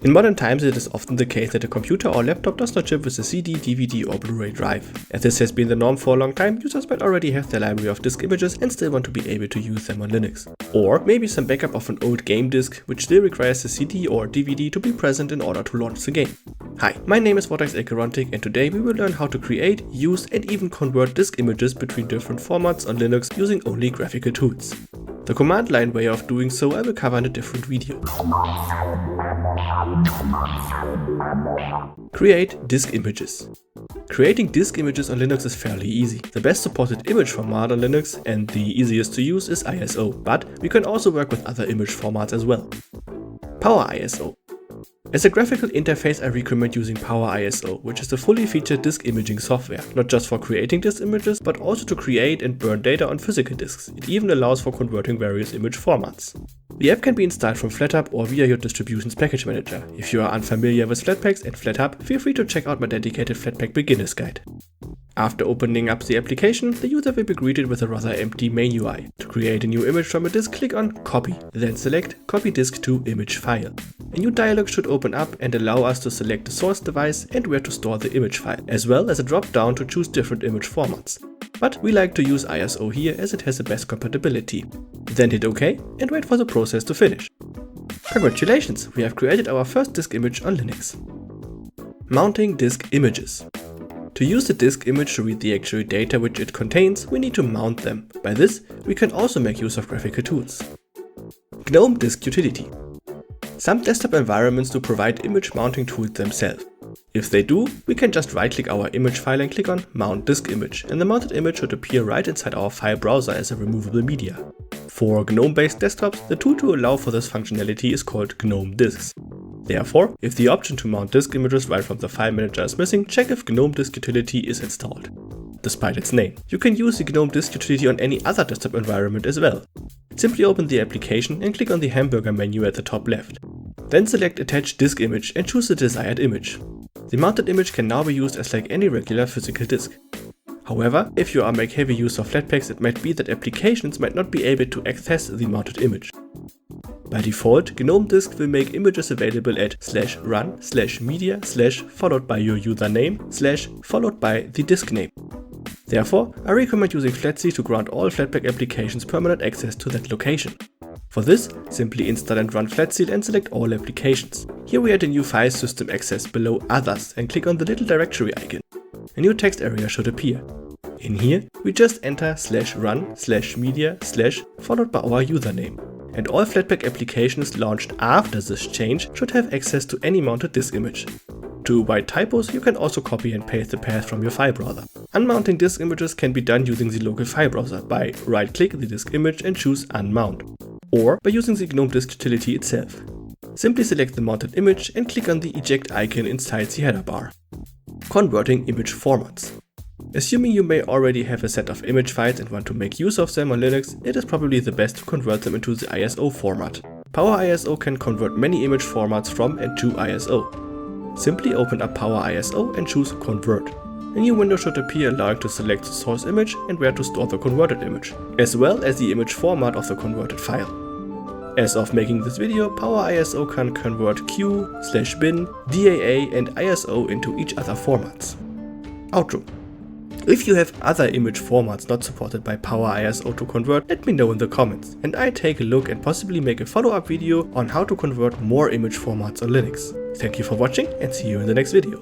In modern times, it is often the case that a computer or laptop does not ship with a CD, DVD or Blu-ray drive. As this has been the norm for a long time, users might already have their library of disk images and still want to be able to use them on Linux. Or maybe some backup of an old game disk, which still requires the CD or DVD to be present in order to launch the game. Hi, my name is Vortex Acherontic, and today we will learn how to create, use and even convert disk images between different formats on Linux using only graphical tools. The command line way of doing so I will cover in a different video. Create disk images. Creating disk images on Linux is fairly easy. The best supported image format on Linux and the easiest to use is ISO, but we can also work with other image formats as well. Power ISO. As a graphical interface, I recommend using Power ISO, which is a fully featured disk imaging software, not just for creating disk images, but also to create and burn data on physical disks. It even allows for converting various image formats. The app can be installed from Flathub or via your distribution's package manager. If you are unfamiliar with Flatpaks and Flathub, feel free to check out my dedicated Flatpak beginner's guide. After opening up the application, the user will be greeted with a rather empty main UI. To create a new image from a disk, click on Copy, then select Copy Disk to Image File. A new dialog should open up and allow us to select the source device and where to store the image file, as well as a drop down to choose different image formats. But we like to use ISO here as it has the best compatibility. Then hit OK and wait for the process to finish. Congratulations, we have created our first disk image on Linux. Mounting disk images. To use the disk image to read the actual data which it contains, we need to mount them. By this, we can also make use of graphical tools. GNOME Disk Utility. Some desktop environments do provide image mounting tools themselves. If they do, we can just right-click our image file and click on Mount Disk Image, and the mounted image should appear right inside our file browser as a removable media. For GNOME-based desktops, the tool to allow for this functionality is called GNOME Disks. Therefore, if the option to mount disk images right from the file manager is missing, check if GNOME Disk Utility is installed. Despite its name, you can use the GNOME Disk Utility on any other desktop environment as well. Simply open the application and click on the hamburger menu at the top left. Then select Attach Disk Image and choose the desired image. The mounted image can now be used as like any regular physical disk. However, if you make heavy use of Flatpaks, it might be that applications might not be able to access the mounted image. By default, GNOME Disk will make images available at /run/media/ followed by your username / followed by the disk name. Therefore, I recommend using Flatc to grant all Flatpak applications permanent access to that location. For this, simply install and run Flatc and select all applications. Here we add a new file system access below Others and click on the little directory icon. A new text area should appear. In here, we just enter /run/media/ followed by our username. And all Flatpak applications launched after this change should have access to any mounted disk image. To avoid typos, you can also copy and paste the path from your file browser. Unmounting disk images can be done using the local file browser by right-click the disk image and choose Unmount, or by using the GNOME Disk Utility itself. Simply select the mounted image and click on the eject icon inside the header bar. Converting image formats. Assuming you may already have a set of image files and want to make use of them on Linux, it is probably the best to convert them into the ISO format. Power ISO can convert many image formats from and to ISO. Simply open up Power ISO and choose Convert. A new window should appear allowing to select the source image and where to store the converted image, as well as the image format of the converted file. As of making this video, Power ISO can convert Q/bin, DAA and ISO into each other formats. Outro. If you have other image formats not supported by Power ISO to convert, let me know in the comments, and I take a look and possibly make a follow-up video on how to convert more image formats on Linux. Thank you for watching and see you in the next video.